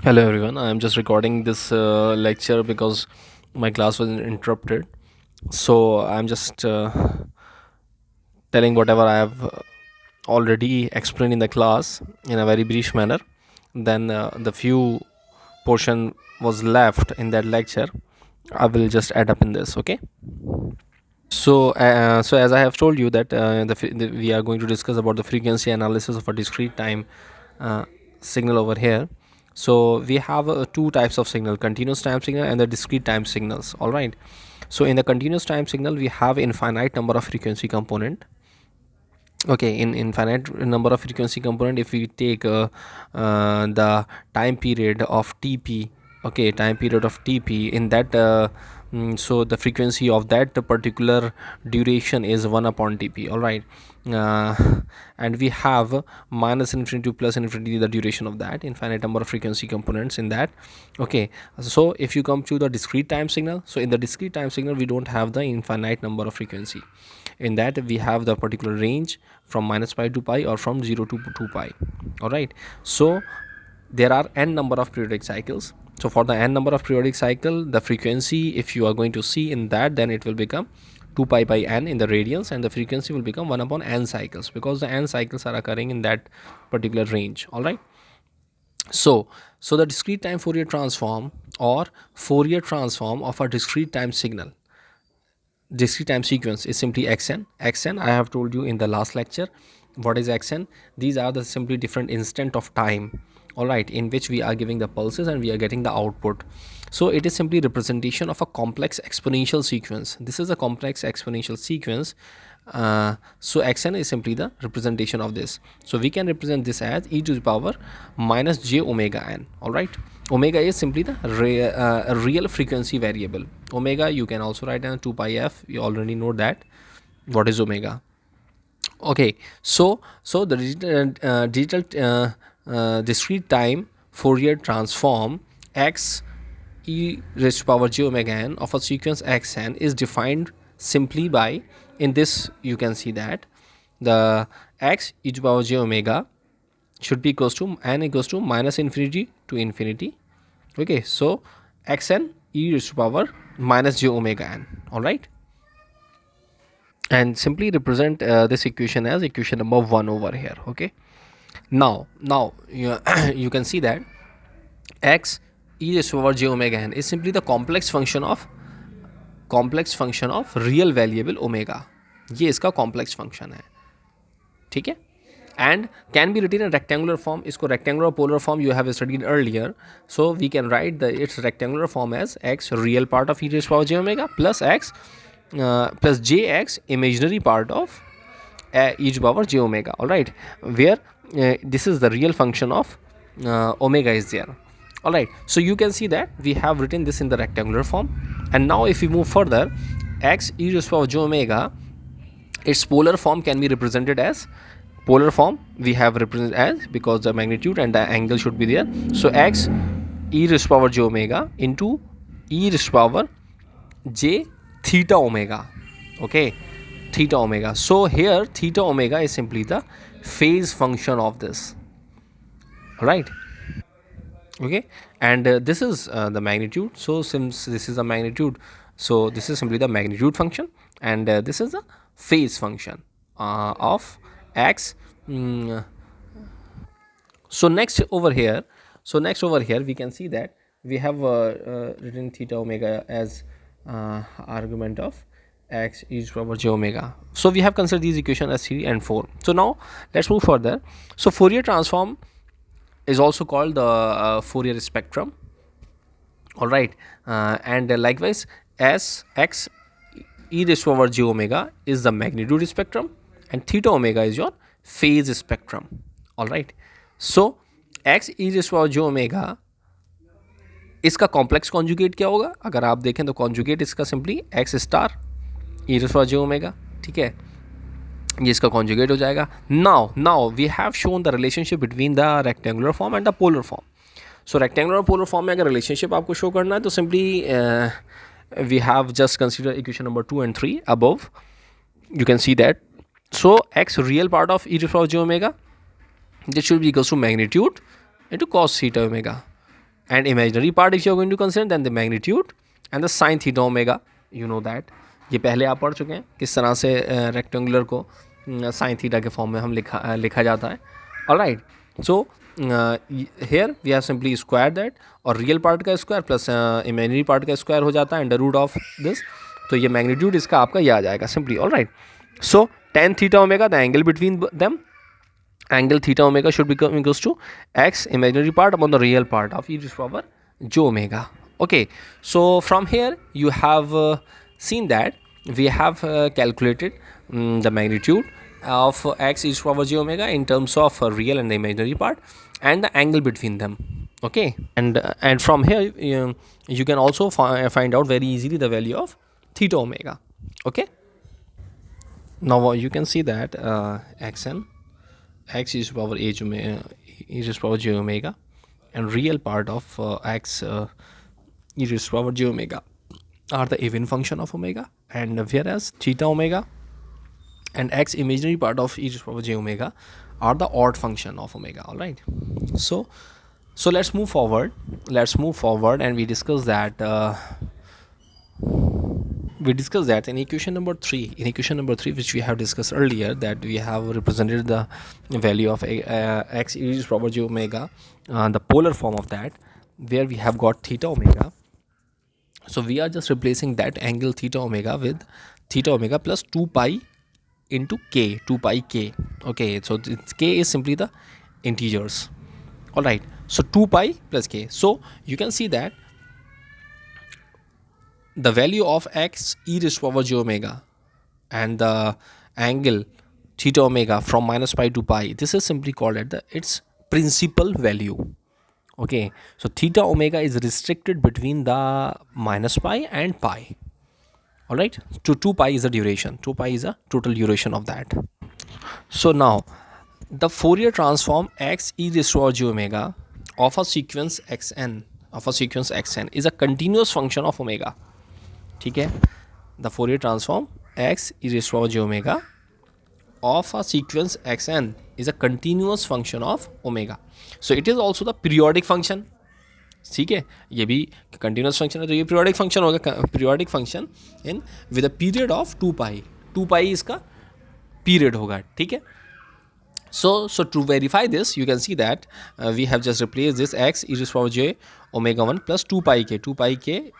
Hello everyone. I am just recording this lecture because my class was interrupted. So I'm just telling whatever I have already explained in the class in a very brief manner. Then the few portion was left in that lecture. I will just add up in this. Okay. So as I have told you that we are going to discuss about the frequency analysis of a discrete time uh, signal over here. So we have two types of signal: continuous time signal and the discrete time signals. All right. So in the continuous time signal, we have infinite number of frequency component. Okay, in infinite number of frequency component, if we take the time period of tp, okay, time period of tp in that so the frequency of that particular duration is 1 upon tp. All right. uh, and we have minus infinity to plus infinity, the duration of that infinite number of frequency components in that. Okay, so if you come to the discrete time signal, so in the discrete time signal we don't have the infinite number of frequency. In that we have the particular range from minus pi to pi or from 0 to 2 pi. All right. So there are n number of periodic cycles. So for the n number of periodic cycle, the frequency, if you are going to see in that, then it will become 2 pi by n in the radians, and the frequency will become 1 upon n cycles, because the n cycles are occurring in that particular range. All right. So the discrete time Fourier transform or Fourier transform of a discrete time sequence is simply xn. I have told you in the last lecture what is xn. These are the simply different instant of time, all right, in which we are giving the pulses and we are getting the output. So it is simply representation of a complex exponential sequence. This is a complex exponential sequence. So xn is simply the representation of this. So we can represent this as e to the power minus j omega n. All right. Omega is simply the real frequency variable. Omega you can also write as 2 pi f. You already know that what is omega. Okay. So the discrete time Fourier transform x e raised to power j omega n of a sequence xn is defined simply by, in this you can see that the x e to power j omega should be equals to n equals to minus infinity to infinity. Okay, so xn e raised to power minus j omega n. All right. And simply represent this equation as equation number 1 over here. Okay. Now you, you can see that x e raised to power j omega n is simply the complex function of real variable omega. ये इसका complex function है. ठीक है. And can be written in rectangular form. इसको rectangular polar form you have studied earlier, so we can write its rectangular form as x real part of e raised to power j omega plus x plus jx imaginary part of e to power j omega. All right, where this is the real function of omega is there. All right, so you can see that we have written this in the rectangular form. And now if we move further, x e raised to power j omega, its polar form can be represented as polar form we have represented as, because the magnitude and the angle should be there. So x e raised to power j omega into e raised to power j theta omega. Okay, theta omega. So here theta omega is simply the phase function of this. Right. Okay. And this is the magnitude. So since this is a magnitude, so this is simply the magnitude function, and this is the phase function of x. So next over here we can see that we have written theta omega as argument of x e to the power j omega. So we have considered these equations as 3 and 4. So now let's move further. So Fourier transform is also called the Fourier spectrum. All right. And likewise, as x e raised to power j omega is the magnitude spectrum, and theta omega is your phase spectrum. All right. So x e raised to power j omega, इसका complex conjugate क्या होगा? अगर आप देखें तो conjugate इसका simply X star E raise to power J omega. ठीक है, ये इसका कॉन्जुगेट हो जाएगा. Now we have shown the relationship between the rectangular form and the polar form. So rectangular और पोलर फॉर्म में अगर रिलेशनशिप आपको शो करना है तो simply we have just consider equation number 2 and 3 above. You can see that. So x real part of e to the power j omega, this should be equals to magnitude into cos theta omega. and imaginary part if you are going to consider, then the magnitude and the sin theta omega, you know that ये पहले आप पढ़ चुके हैं किस तरह से rectangular को साइन थीटा के फॉर्म में हम लिखा जाता है. Alright, so here we have simply square that, और रियल पार्ट का स्क्वायर प्लस इमेजिनरी पार्ट का स्क्वायर हो जाता है अंडर रूट ऑफ दिस. तो ये मैग्नीट्यूड इसका आपका ये आ जाएगा simply. Alright, so tan theta omega, the angle between them, angle theta omega should become equals to x imaginary part upon the real part of e to the power j omega. Okay, so from here you have seen that we have calculated the magnitude of x e to the power j omega in terms of real and the imaginary part and the angle between them. Okay, and from here you can also find out very easily the value of theta omega. Okay, now you can see that xn x e to the power e to the power j omega and real part of x e to the power j omega are the even function of omega, and whereas theta omega and x imaginary part of e to the power j omega are the odd function of omega. All right, so let's move forward and we discuss that in equation number 3, which we have discussed earlier, that we have represented the value of x e to the power j omega, the polar form of that, where we have got theta omega. So we are just replacing that angle theta omega with theta omega plus 2 pi into k, 2 pi k. Okay, so k is simply the integers. All right, so 2 pi plus k. So you can see that the value of x e to the power j omega and the angle theta omega from minus pi to pi, this is simply called at its principal value. Okay, so theta omega is restricted between the minus pi and pi. All right, so 2 pi is the duration, 2 pi is the total duration of that. So now the Fourier transform x e to the power j omega of a sequence xn is a continuous function of omega. ठीक है, the Fourier transform x e to the power j omega of a sequence xn is a continuous function of omega. So it is also the periodic function. ठीक है, ये भी continuous function है तो ये periodic function होगा, periodic function in with a period of 2 pi. 2 pi इसका period होगा. ठीक है, so to verify this you can see that we have just replaced this x e to the power j omega 1 plus 2 pi k. 2 pi k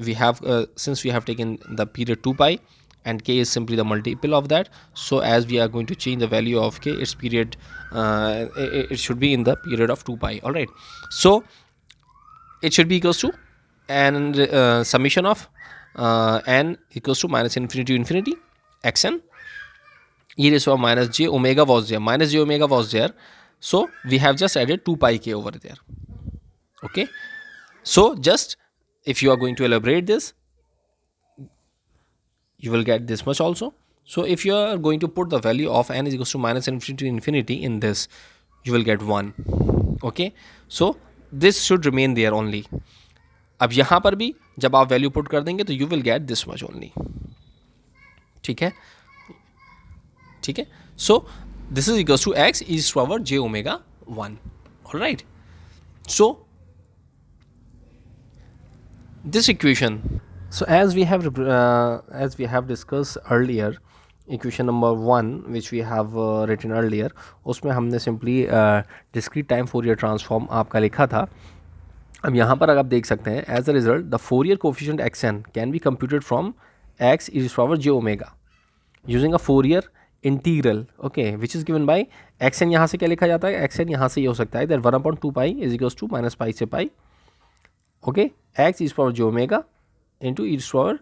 we have since we have taken the period 2 pi and k is simply the multiple of that, so as we are going to change the value of k, its period it should be in the period of 2 pi. All right, so it should be equals to and summation of n equals to minus infinity to infinity xn e raised to power minus j omega was there, so we have just added 2 pi k over there. Okay, so just if you are going to elaborate this, you will get this much also. So if you are going to put the value of n is equals to minus infinity to infinity in this, you will get 1. Okay, so this should remain there only. अब यहाँ पर भी जब आप value put कर देंगे तो you will get this much only. ठीक है, so this is equals to x e to the power j omega 1. All right, so this equation, so as we have discussed earlier, equation number 1 which we have written earlier, उसमें हमने simply discrete time Fourier transform आपका लिखा था. अब यहाँ पर अगर आप देख सकते हैं, as a result the Fourier coefficient xn can be computed from x e to the power j omega using a Fourier integral, okay, which is given by xn. यहाँ से क्या लिखा जाता है, xn यहाँ से ये हो सकता है that 1/2 pi is equals to minus pi से pi, okay, x e to the power j omega into e to the power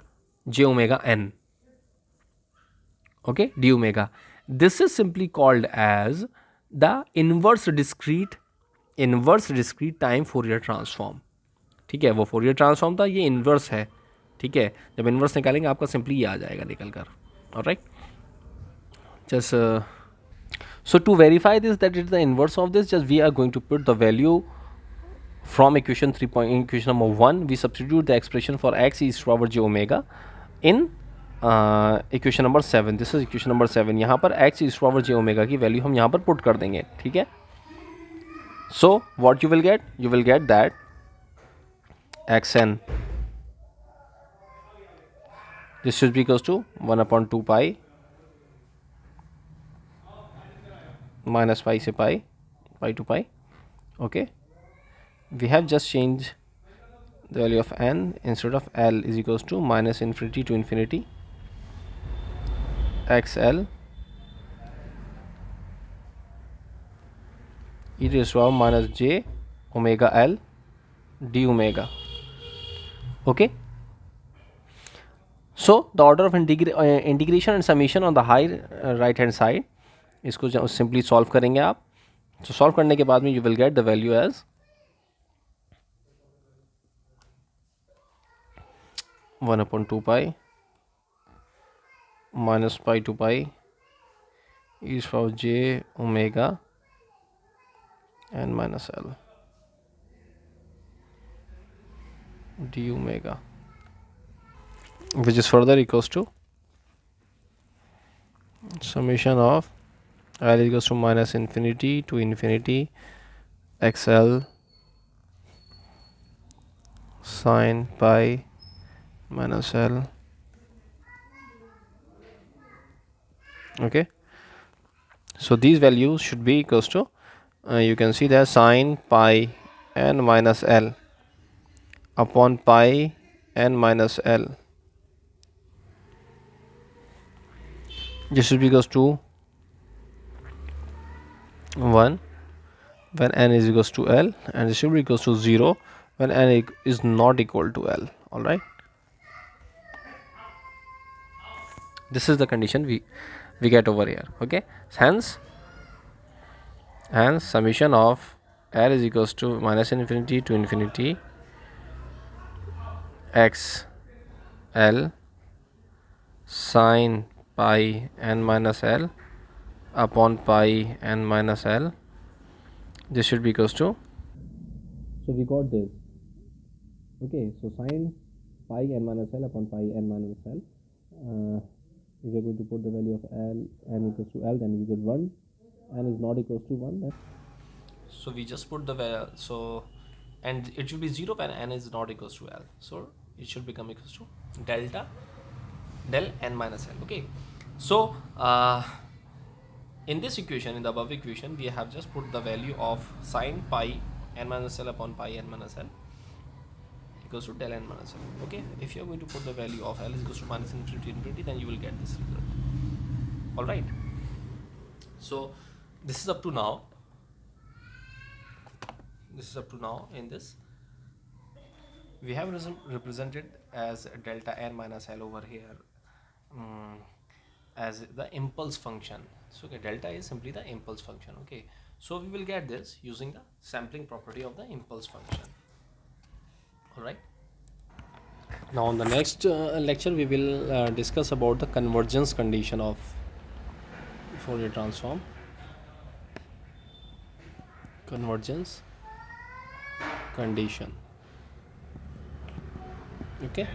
j omega n, okay, d omega. This is simply called as the inverse discrete time Fourier transform. ठीक है, वो Fourier transform था, ये inverse है. ठीक है, जब inverse निकालेंगे आपका simply ये आ जाएगा निकल कर. Alright, just so to verify this that it is the inverse of this, just we are going to put the value from equation number 1, we substitute the expression for x e to the power j omega in equation number 7. This is equation number 7. यहाँ पर x e to the power j omega की value हम यहाँ पर put कर देंगे. ठीक है, so what you will get that xn, this should be equals to 1 upon 2 pi minus pi से pi to pi. Okay, we have just changed the value of n. Instead of L is equals to minus infinity to infinity xl e to the power minus j omega L d omega. Okay, so the order of integration and summation on the high right hand side, इसको simply solve करेंगे आप. So solve करने के बाद में you will get the value as 1 upon 2 pi minus pi to pi e to the power j omega n minus L d omega, which is further equals to summation of L equals to minus infinity to infinity xl sine pi minus L. Okay, so these values should be equals to you can see that sine pi n minus L upon pi n minus L, this should be equals to 1 when n is equals to L, and this should be equals to 0 when n is not equal to L. All right, this is the condition we get over here. Okay, hence summation of L is equals to minus infinity to infinity x L sine pi n minus L upon pi n minus L, this should be equals to, so we got this. Okay, so sine pi n minus L upon pi n minus L, if we are going to put the value of L n equals to L, then we get 1, n is not equals to 1, then so we just put the value, so and it should be 0 when n is not equals to L, so it should become equals to delta del n minus L. Okay, so in this equation, in the above equation, we have just put the value of sine pi n minus L upon pi n minus L equals to del n minus L. Okay, if you are going to put the value of L is equals to minus infinity to infinity, then you will get this result. All right, so this is up to now. In this we have represented as delta n minus L over here as the impulse function. So okay, delta is simply the impulse function. Okay, so we will get this using the sampling property of the impulse function. All right, now on the next lecture we will discuss about the convergence condition of Fourier transform. Convergence condition. Okay.